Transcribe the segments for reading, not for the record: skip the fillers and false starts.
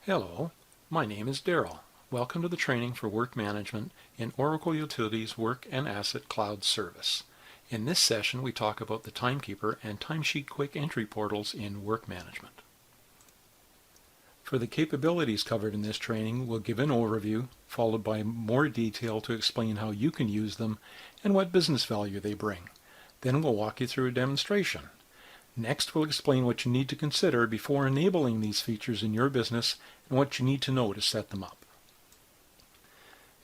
Hello, my name is Daryl. Welcome to the training for work management in Oracle Utilities Work and Asset Cloud Service. In this session, we talk about the Timekeeper and Timesheet quick entry portals in work management. For the capabilities covered in this training, we'll give an overview, followed by more detail to explain how you can use them and what business value they bring. Then we'll walk you through a demonstration. Next, we'll explain what you need to consider before enabling these features in your business and what you need to know to set them up.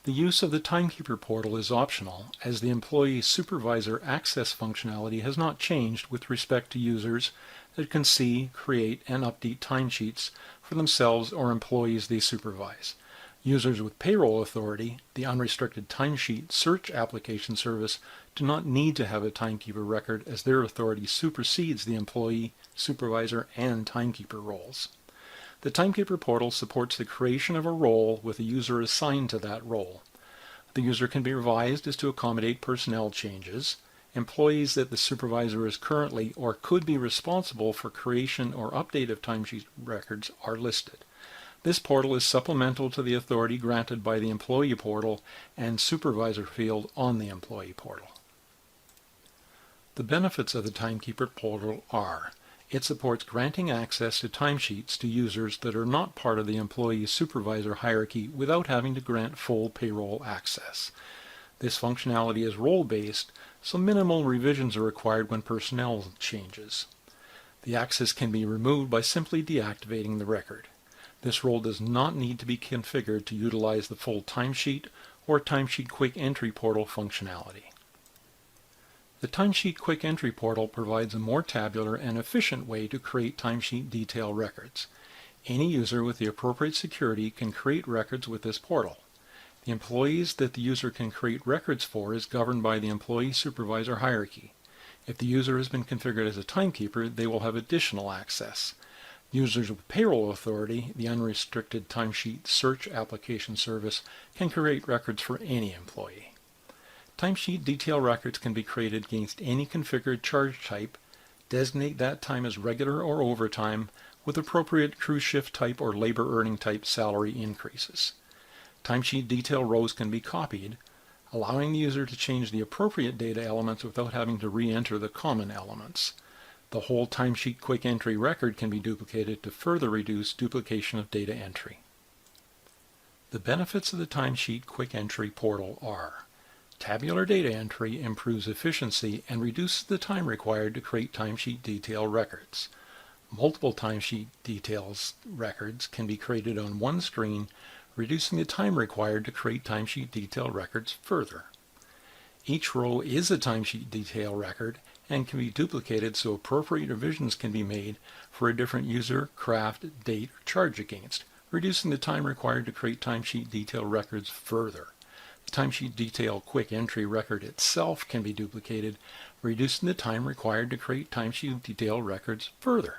The use of the Timekeeper portal is optional, as the employee supervisor access functionality has not changed with respect to users that can see, create, and update timesheets for themselves or employees they supervise. Users with payroll authority, the unrestricted timesheet search application service, do not need to have a timekeeper record as their authority supersedes the employee, supervisor, and timekeeper roles. The Timekeeper portal supports the creation of a role with a user assigned to that role. The user can be revised as to accommodate personnel changes. Employees that the supervisor is currently or could be responsible for creation or update of timesheet records are listed. This portal is supplemental to the authority granted by the employee portal and supervisor field on the employee portal. The benefits of the Timekeeper portal are: it supports granting access to timesheets to users that are not part of the employee supervisor hierarchy without having to grant full payroll access. This functionality is role-based, so minimal revisions are required when personnel changes. The access can be removed by simply deactivating the record. This role does not need to be configured to utilize the full timesheet or timesheet quick entry portal functionality. The Timesheet Quick Entry portal provides a more tabular and efficient way to create timesheet detail records. Any user with the appropriate security can create records with this portal. The employees that the user can create records for is governed by the employee supervisor hierarchy. If the user has been configured as a timekeeper, they will have additional access. Users with payroll authority, the unrestricted timesheet search application service, can create records for any employee. Timesheet detail records can be created against any configured charge type. Designate that time as regular or overtime with appropriate crew shift type or labor earning type salary increases. Timesheet detail rows can be copied, allowing the user to change the appropriate data elements without having to re-enter the common elements. The whole Timesheet Quick Entry record can be duplicated to further reduce duplication of data entry. The benefits of the Timesheet Quick Entry portal are: tabular data entry improves efficiency and reduces the time required to create timesheet detail records. Multiple timesheet details records can be created on one screen, reducing the time required to create timesheet detail records further. Each row is a timesheet detail record and can be duplicated so appropriate revisions can be made for a different user, craft, date, or charge against, reducing the time required to create timesheet detail records further. The Timesheet Detail Quick Entry record itself can be duplicated, reducing the time required to create timesheet detail records further.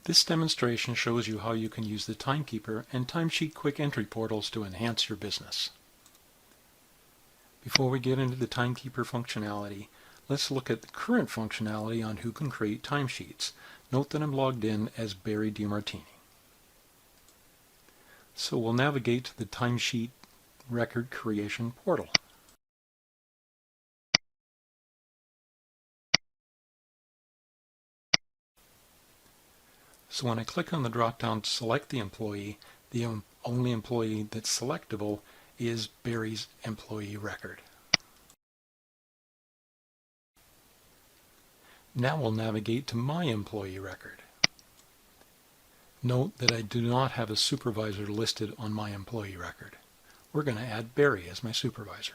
This demonstration shows you how you can use the Timekeeper and Timesheet Quick Entry portals to enhance your business. Before we get into the Timekeeper functionality, let's look at the current functionality on who can create timesheets. Note that I'm logged in as Barry DiMartini. So we'll navigate to the Timesheet Record Creation portal. So when I click on the drop-down to select the employee, the only employee that's selectable is Barry's employee record. Now we'll navigate to My Employee Record. Note that I do not have a supervisor listed on my employee record. We're going to add Barry as my supervisor.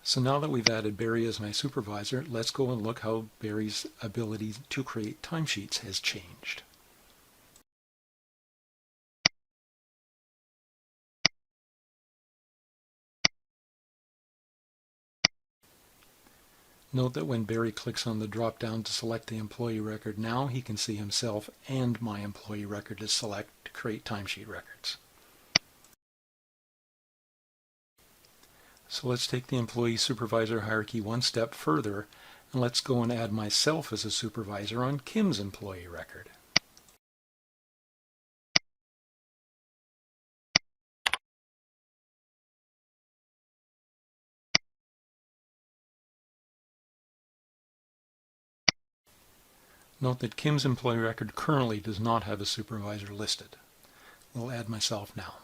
So now that we've added Barry as my supervisor, let's go and look how Barry's ability to create timesheets has changed. Note that when Barry clicks on the drop-down to select the employee record, now he can see himself and my employee record to select to create timesheet records. So let's take the employee-supervisor hierarchy one step further, and let's go and add myself as a supervisor on Kim's employee record. Note that Kim's employee record currently does not have a supervisor listed. We'll add myself now.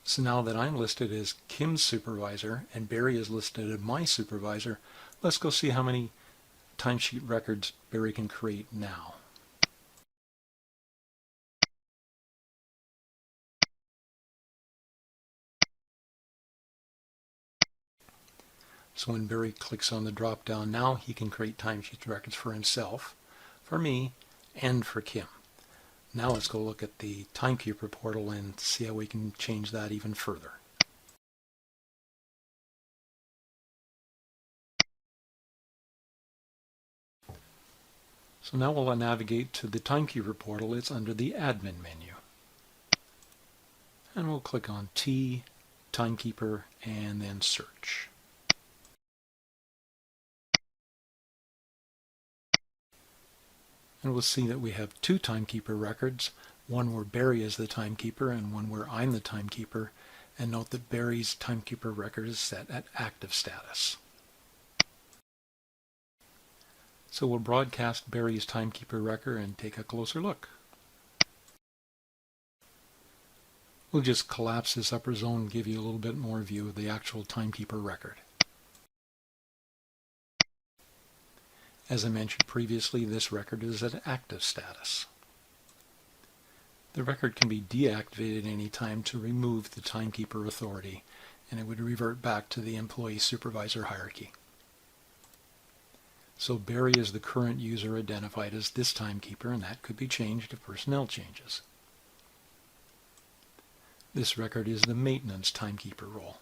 So now that I'm listed as Kim's supervisor and Barry is listed as my supervisor, let's go see how many timesheet records Barry can create now. So when Barry clicks on the drop down, now he can create timesheet records for himself, for me, and for Kim. Now let's go look at the Timekeeper portal and see how we can change that even further. So now we'll navigate to the Timekeeper portal. It's under the Admin menu. And we'll click on T, Timekeeper, and then Search. And we'll see that we have two timekeeper records, one where Barry is the timekeeper and one where I'm the timekeeper. And note that Barry's timekeeper record is set at active status. So we'll broadcast Barry's timekeeper record and take a closer look. We'll just collapse this upper zone and give you a little bit more view of the actual timekeeper record. As I mentioned previously, this record is at active status. The record can be deactivated any time to remove the timekeeper authority, and it would revert back to the employee-supervisor hierarchy. So Barry is the current user identified as this timekeeper, and that could be changed if personnel changes. This record is the maintenance timekeeper role.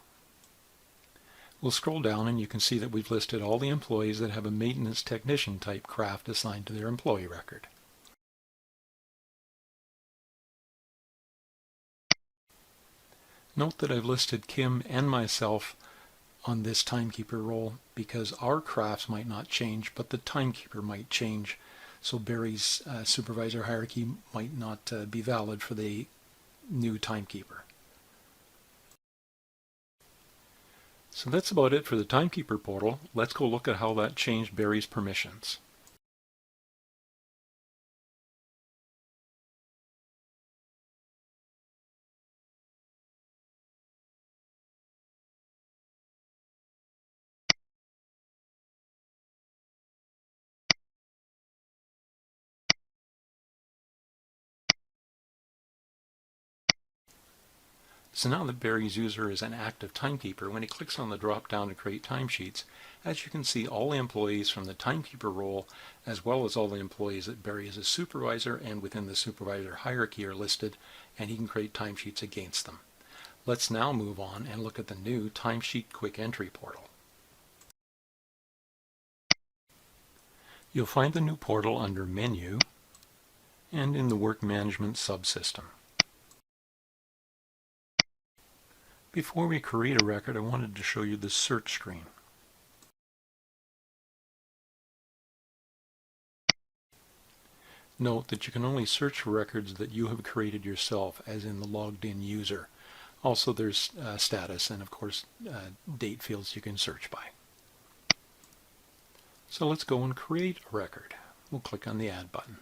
We'll scroll down and you can see that we've listed all the employees that have a maintenance technician type craft assigned to their employee record. Note that I've listed Kim and myself on this timekeeper role because our crafts might not change, but the timekeeper might change. So Barry's supervisor hierarchy might not be valid for the new timekeeper. So that's about it for the Timekeeper portal. Let's go look at how that changed Barry's permissions. So now that Barry's user is an active timekeeper, when he clicks on the drop-down to create timesheets, as you can see, all the employees from the timekeeper role, as well as all the employees that Barry is a supervisor and within the supervisor hierarchy are listed, and he can create timesheets against them. Let's now move on and look at the new Timesheet Quick Entry portal. You'll find the new portal under Menu and in the Work Management subsystem. Before we create a record, I wanted to show you the search screen. Note that you can only search for records that you have created yourself, as in the logged in user. Also there's status and of course date fields you can search by. So let's go and create a record. We'll click on the Add button.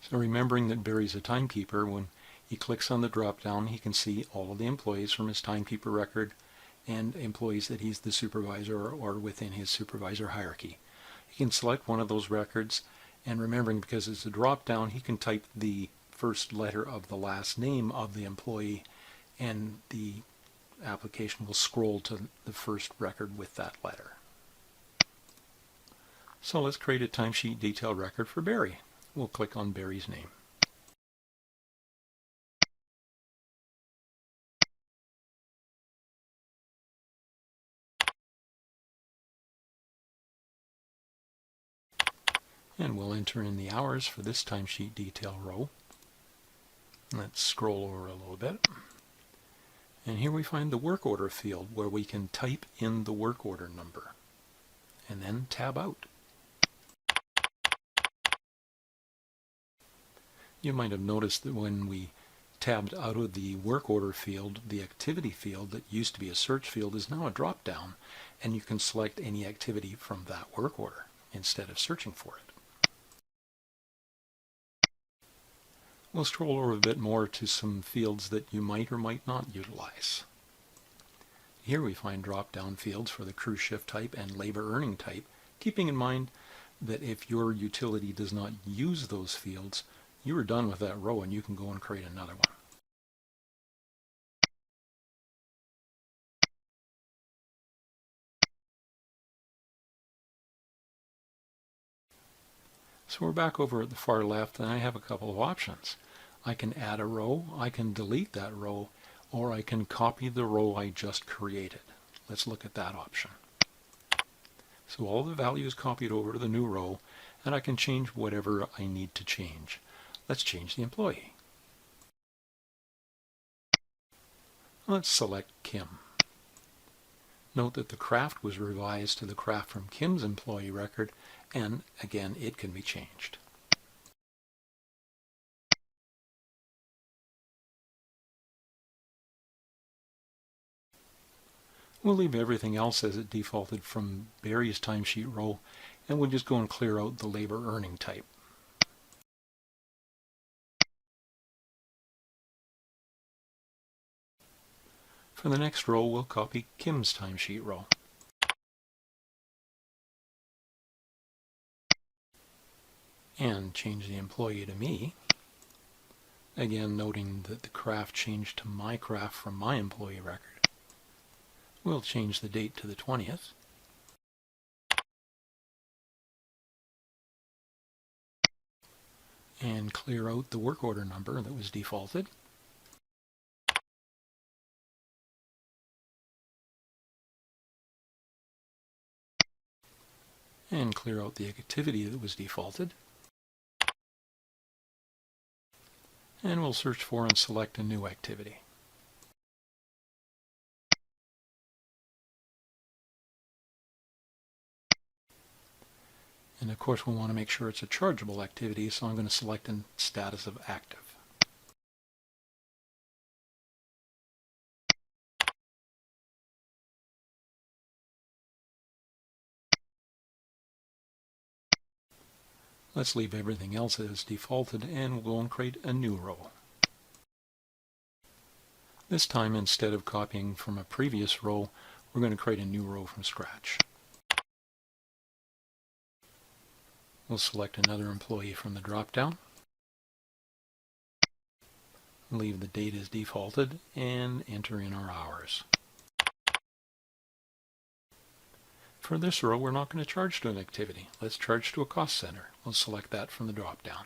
So remembering that Barry's a timekeeper, when he clicks on the drop-down, he can see all of the employees from his timekeeper record and employees that he's the supervisor or within his supervisor hierarchy. He can select one of those records, and remembering because it's a drop-down, he can type the first letter of the last name of the employee, and the application will scroll to the first record with that letter. So let's create a timesheet detail record for Barry. We'll click on Barry's name. And we'll enter in the hours for this timesheet detail row. Let's scroll over a little bit. And here we find the work order field where we can type in the work order number and then tab out. You might have noticed that when we tabbed out of the work order field, the activity field that used to be a search field is now a drop down, and you can select any activity from that work order instead of searching for it. We'll scroll over a bit more to some fields that you might or might not utilize. Here we find drop-down fields for the crew shift type and labor earning type, keeping in mind that if your utility does not use those fields, you are done with that row and you can go and create another one. So we're back over at the far left, and I have a couple of options. I can add a row, I can delete that row, or I can copy the row I just created. Let's look at that option. So all the value is copied over to the new row, and I can change whatever I need to change. Let's change the employee. Let's select Kim. Note that the craft was revised to the craft from Kim's employee record, and again, it can be changed. We'll leave everything else as it defaulted from Barry's timesheet row, and we'll just go and clear out the labor earning type. For the next row, we'll copy Kim's timesheet row. And change the employee to me. Again, noting that the craft changed to my craft from my employee record. We'll change the date to the 20th. And clear out the work order number that was defaulted. And clear out the activity that was defaulted. And we'll search for and select a new activity. And of course we want to make sure it's a chargeable activity, so I'm going to select in status of active. Let's leave everything else as defaulted, and we'll go and create a new row. This time, instead of copying from a previous row, we're going to create a new row from scratch. We'll select another employee from the drop-down, leave the date as defaulted, and enter in our hours. For this row, we're not going to charge to an activity. Let's charge to a cost center. We'll select that from the drop-down.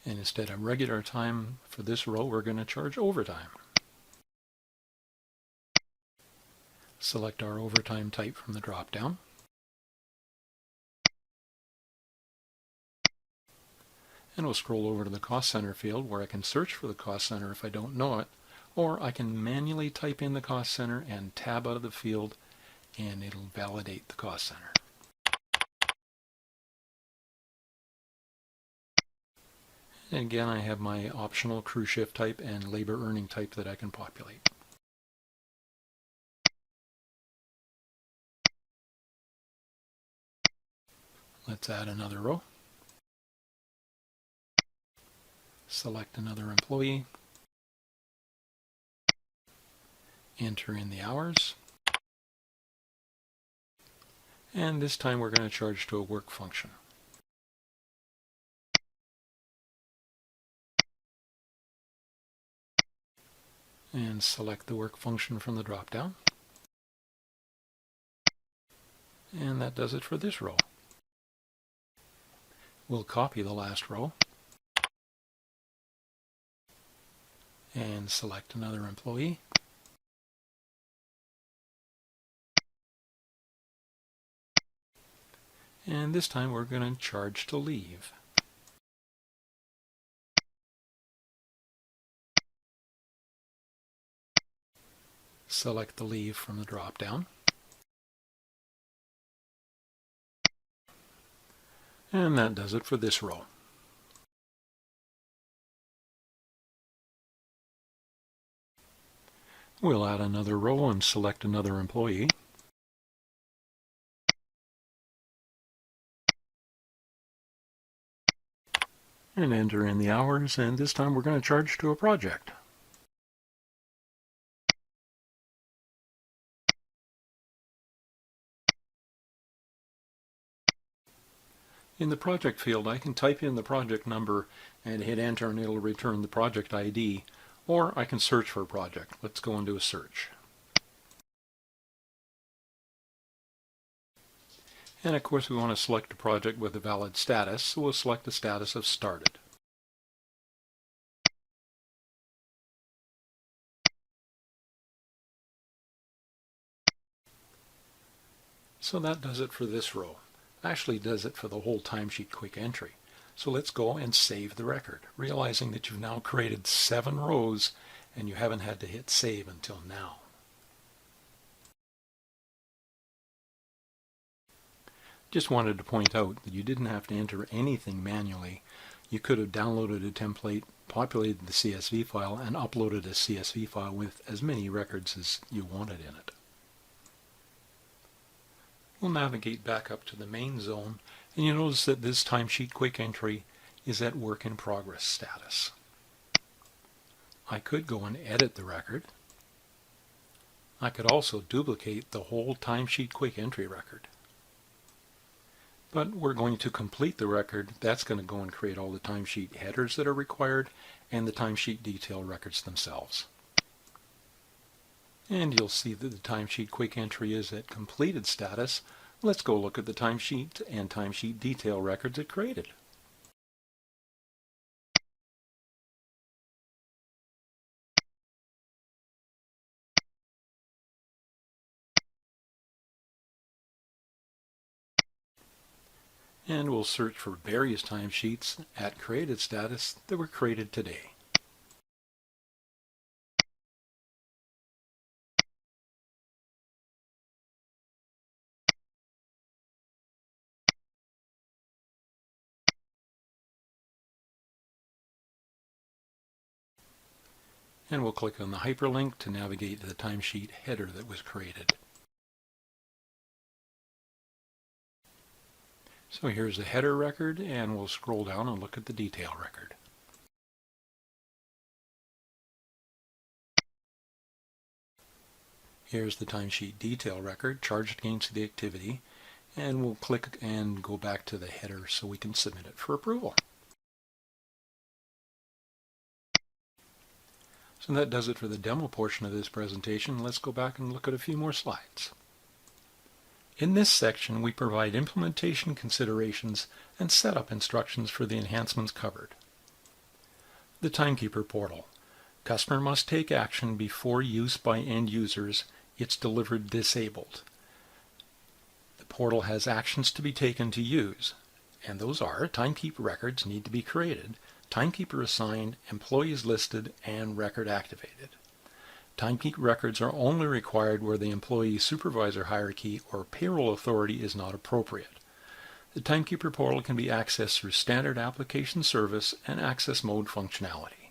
And instead of regular time for this row, we're going to charge overtime. Select our overtime type from the drop-down. And we'll scroll over to the cost center field where I can search for the cost center if I don't know it, or I can manually type in the cost center and tab out of the field, and it'll validate the cost center. And again, I have my optional crew shift type and labor earning type that I can populate. Let's add another row. Select another employee. Enter in the hours. And this time we're going to charge to a work function. and select the work function from the drop-down. And that does it for this row. We'll copy the last row and select another employee. And this time we're going to charge to leave. Select the leave from the drop-down. And that does it for this row. We'll add another row and select another employee. And enter in the hours, and this time we're going to charge to a project. In the project field, I can type in the project number and hit enter and it'll return the project ID, or I can search for a project. Let's go and do a search. And of course we want to select a project with a valid status, so we'll select the status of started. So that does it for this row. Actually does it for the whole timesheet quick entry. So let's go and save the record, realizing that you've now created 7 rows and you haven't had to hit save until now. Just wanted to point out that you didn't have to enter anything manually. You could have downloaded a template, populated the CSV file, and uploaded a CSV file with as many records as you wanted in it. We'll navigate back up to the main zone, and you notice that this timesheet quick entry is at work in progress status. I could go and edit the record. I could also duplicate the whole timesheet quick entry record. But we're going to complete the record. That's going to go and create all the timesheet headers that are required and the timesheet detail records themselves. And you'll see that the timesheet quick entry is at completed status. Let's go look at the timesheet and timesheet detail records it created. And we'll search for various timesheets at created status that were created today. And we'll click on the hyperlink to navigate to the timesheet header that was created. So here's the header record, and we'll scroll down and look at the detail record. Here's the timesheet detail record charged against the activity, and we'll click and go back to the header so we can submit it for approval. So that does it for the demo portion of this presentation. Let's go back and look at a few more slides. In this section, we provide implementation considerations and setup instructions for the enhancements covered. The Timekeeper portal. Customer must take action before use by end users. It's delivered disabled. The portal has actions to be taken to use, and those are timekeeper records need to be created, timekeeper assigned, employees listed, and record activated. Timekeeper records are only required where the employee supervisor hierarchy or payroll authority is not appropriate. The Timekeeper portal can be accessed through standard application service and access mode functionality.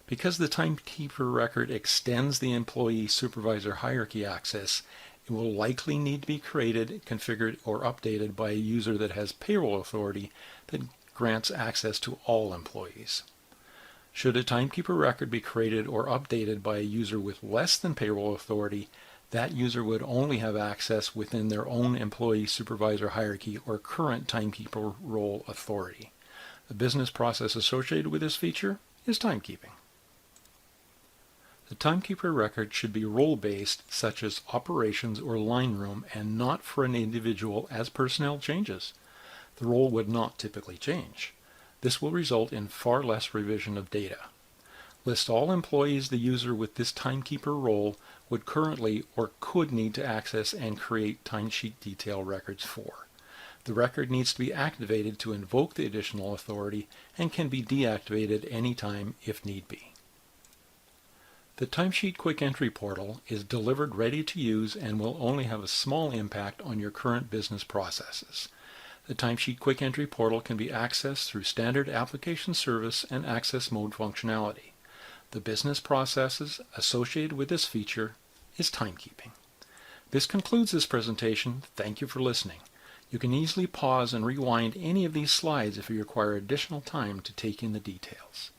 Because the Timekeeper record extends the employee supervisor hierarchy access, it will likely need to be created, configured, or updated by a user that has payroll authority that grants access to all employees. Should a timekeeper record be created or updated by a user with less than payroll authority, that user would only have access within their own employee supervisor hierarchy or current timekeeper role authority. The business process associated with this feature is timekeeping. The timekeeper record should be role-based, such as operations or line room, and not for an individual as personnel changes. The role would not typically change. This will result in far less revision of data. List all employees the user with this timekeeper role would currently or could need to access and create timesheet detail records for. The record needs to be activated to invoke the additional authority and can be deactivated anytime if need be. The Timesheet Quick Entry portal is delivered ready to use and will only have a small impact on your current business processes. The Timesheet Quick Entry portal can be accessed through standard application service and access mode functionality. The business processes associated with this feature is timekeeping. This concludes this presentation. Thank you for listening. You can easily pause and rewind any of these slides if you require additional time to take in the details.